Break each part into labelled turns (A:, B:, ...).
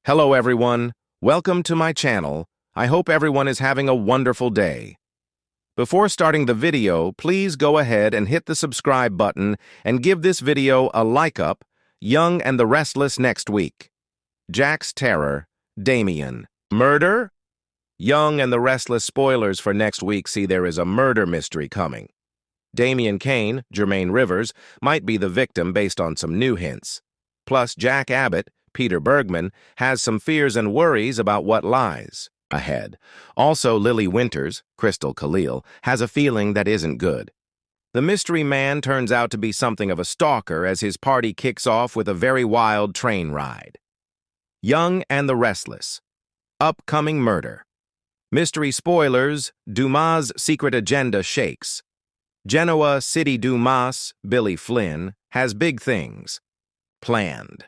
A: Hello everyone, welcome to my channel. I hope everyone is having a wonderful day. Before starting the video, please go ahead and hit the subscribe button and give this video a like up. Young and the Restless next week. Jack's terror, Damian. Murder? Young and the Restless spoilers for next week see there is a murder mystery coming. Damian Kane, Jermaine Rivers, might be the victim based on some new hints. Plus, Jack Abbott, Peter Bergman, has some fears and worries about what lies ahead. Also, Lily Winters, Crystal Khalil, has a feeling that isn't good. The mystery man turns out to be something of a stalker as his party kicks off with a very wild train ride. Young and the Restless. Upcoming murder. Mystery spoilers, Dumas' secret agenda shakes. Genoa City Dumas, Billy Flynn, has big things planned.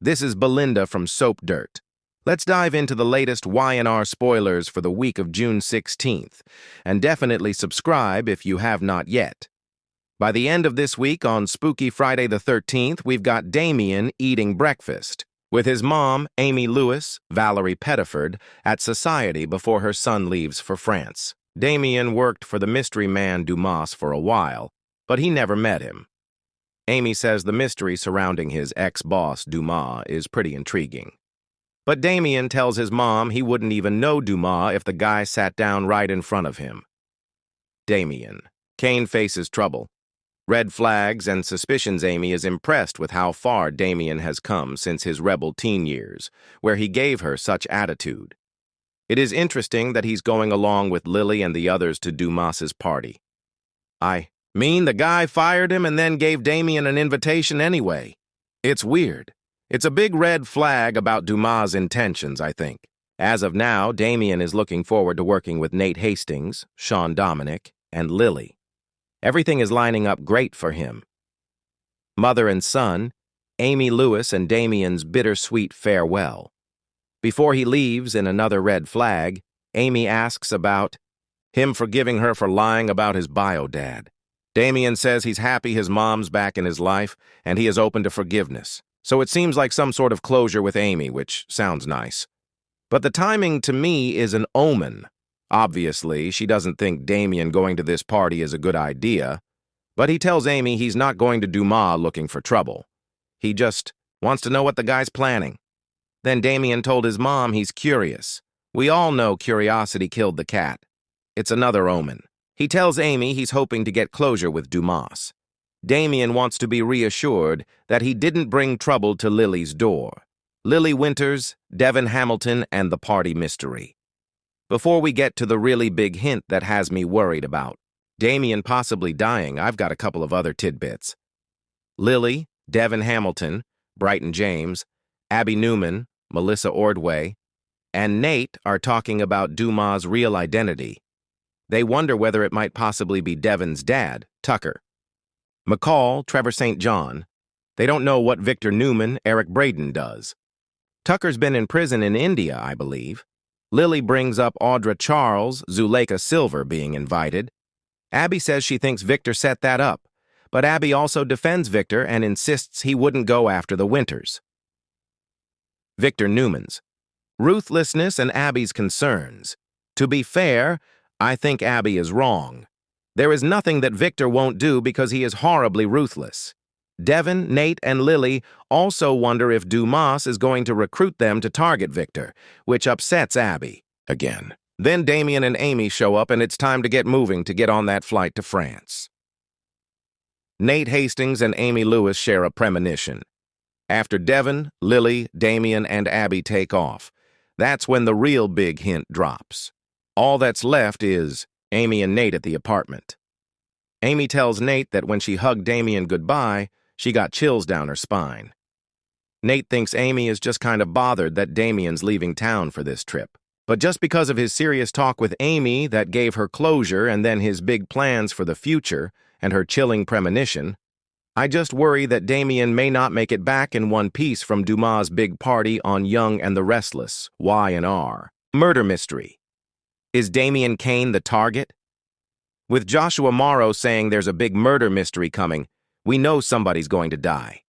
A: This is Belinda from Soap Dirt. Let's dive into the latest Y&R spoilers for the week of June 16th, and definitely subscribe if you have not yet. By the end of this week, on Spooky Friday the 13th, we've got Damian eating breakfast with his mom, Amy Lewis, Valerie Pettiford, at Society before her son leaves for France. Damian worked for the mystery man Dumas for a while, but he never met him. Amy says the mystery surrounding his ex-boss, Dumas, is pretty intriguing. But Damian tells his mom he wouldn't even know Dumas if the guy sat down right in front of him. Damian. Kane faces trouble. Red flags and suspicions. Amy is impressed with how far Damian has come since his rebel teen years, where he gave her such attitude. It is interesting that he's going along with Lily and the others to Dumas's party. I mean, the guy fired him and then gave Damian an invitation anyway. It's weird. It's a big red flag about Dumas' intentions, I think. As of now, Damian is looking forward to working with Nate Hastings, Sean Dominic, and Lily. Everything is lining up great for him. Mother and son, Amy Lewis and Damian's bittersweet farewell. Before he leaves, in another red flag, Amy asks about him forgiving her for lying about his bio-dad. Damian says he's happy his mom's back in his life, and he is open to forgiveness. So it seems like some sort of closure with Amy, which sounds nice. But the timing to me is an omen. Obviously, she doesn't think Damian going to this party is a good idea, but he tells Amy he's not going to Dumas looking for trouble. He just wants to know what the guy's planning. Then Damian told his mom he's curious. We all know curiosity killed the cat. It's another omen. He tells Amy he's hoping to get closure with Dumas. Damian wants to be reassured that he didn't bring trouble to Lily's door. Lily Winters, Devin Hamilton, and the party mystery. Before we get to the really big hint that has me worried about Damian possibly dying, I've got a couple of other tidbits. Lily, Devin Hamilton, Brighton James, Abby Newman, Melissa Ordway, and Nate are talking about Dumas' real identity. They wonder whether it might possibly be Devin's dad, Tucker. McCall, Trevor St. John. They don't know what Victor Newman, Eric Braden does. Tucker's been in prison in India, I believe. Lily brings up Audra Charles, Zuleika Silver being invited. Abby says she thinks Victor set that up, but Abby also defends Victor and insists he wouldn't go after the Winters. Victor Newman's ruthlessness and Abby's concerns. To be fair, I think Abby is wrong. There is nothing that Victor won't do because he is horribly ruthless. Devin, Nate, and Lily also wonder if Dumas is going to recruit them to target Victor, which upsets Abby again. Then Damian and Amy show up and it's time to get moving to get on that flight to France. Nate Hastings and Amy Lewis share a premonition. After Devin, Lily, Damian, and Abby take off, that's when the real big hint drops. All that's left is Amy and Nate at the apartment. Amy tells Nate that when she hugged Damian goodbye, she got chills down her spine. Nate thinks Amy is just kind of bothered that Damian's leaving town for this trip. But just because of his serious talk with Amy that gave her closure and then his big plans for the future and her chilling premonition, I just worry that Damian may not make it back in one piece from Dumas' big party on Young and the Restless, Y&R. Murder mystery. Is Damian Kane the target? With Joshua Morrow saying there's a big murder mystery coming, we know somebody's going to die.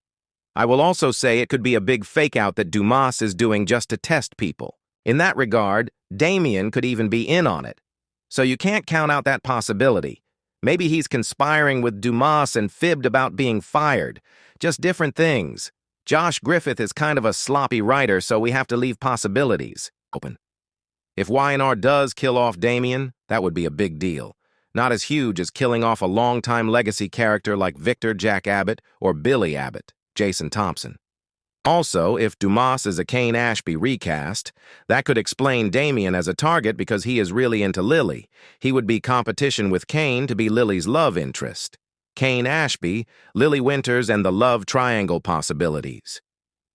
A: I will also say it could be a big fake-out that Dumas is doing just to test people. In that regard, Damian could even be in on it. So you can't count out that possibility. Maybe he's conspiring with Dumas and fibbed about being fired. Just different things. Josh Griffith is kind of a sloppy writer, so we have to leave possibilities open. If Y&R does kill off Damian, that would be a big deal. Not as huge as killing off a longtime legacy character like Victor Jack Abbott or Billy Abbott, Jason Thompson. Also, if Dumas is a Kane Ashby recast, that could explain Damian as a target because he is really into Lily. He would be competition with Kane to be Lily's love interest. Kane Ashby, Lily Winters, and the love triangle possibilities.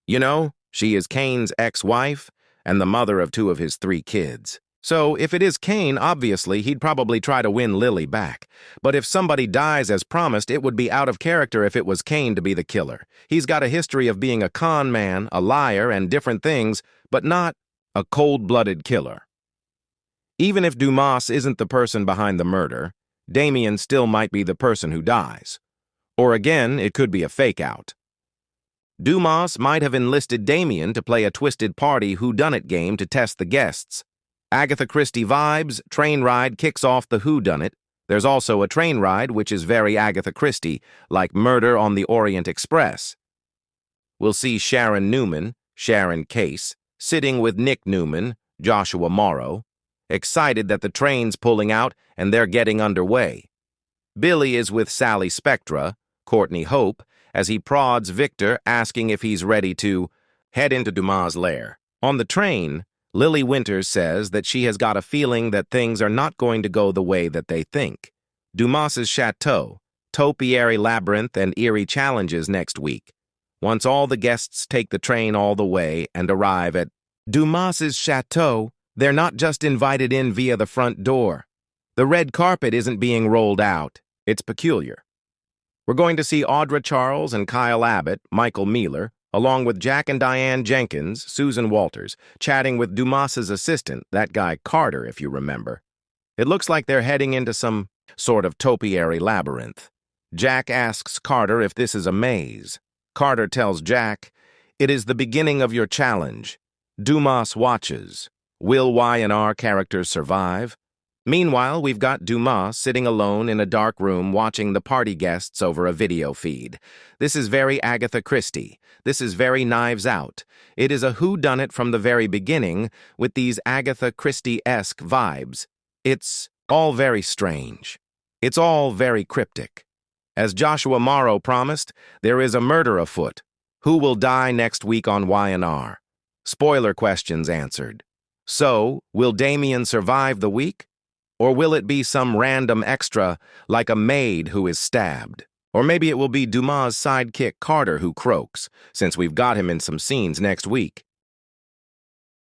A: You know, she is Kane's ex-wife and the mother of 2 of his 3 kids. So, if it is Kane, obviously, he'd probably try to win Lily back. But if somebody dies as promised, it would be out of character if it was Kane to be the killer. He's got a history of being a con man, a liar, and different things, but not a cold-blooded killer. Even if Dumas isn't the person behind the murder, Damian still might be the person who dies. Or again, it could be a fake-out. Dumas might have enlisted Damian to play a twisted party whodunit game to test the guests. Agatha Christie vibes, train ride kicks off the whodunit. There's also a train ride which is very Agatha Christie, like Murder on the Orient Express. We'll see Sharon Newman, Sharon Case, sitting with Nick Newman, Joshua Morrow, excited that the train's pulling out and they're getting underway. Billy is with Sally Spectra, Courtney Hope, as he prods Victor, asking if he's ready to head into Dumas' lair. On the train, Lily Winters says that she has got a feeling that things are not going to go the way that they think. Dumas's chateau, topiary labyrinth, and eerie challenges next week. Once all the guests take the train all the way and arrive at Dumas's chateau, they're not just invited in via the front door. The red carpet isn't being rolled out. It's peculiar. We're going to see Audra Charles and Kyle Abbott, Michael Mealer, along with Jack and Diane Jenkins, Susan Walters, chatting with Dumas's assistant, that guy Carter, if you remember. It looks like they're heading into some sort of topiary labyrinth. Jack asks Carter if this is a maze. Carter tells Jack, "It is the beginning of your challenge." Dumas watches. Will Y&R characters survive? Meanwhile, we've got Dumas sitting alone in a dark room watching the party guests over a video feed. This is very Agatha Christie. This is very Knives Out. It is a whodunit from the very beginning with these Agatha Christie-esque vibes. It's all very strange. It's all very cryptic. As Joshua Morrow promised, there is a murder afoot. Who will die next week on Y&R? Spoiler questions answered. So, will Damian survive the week? Or will it be some random extra, like a maid who is stabbed? Or maybe it will be Dumas' sidekick Carter who croaks, since we've got him in some scenes next week.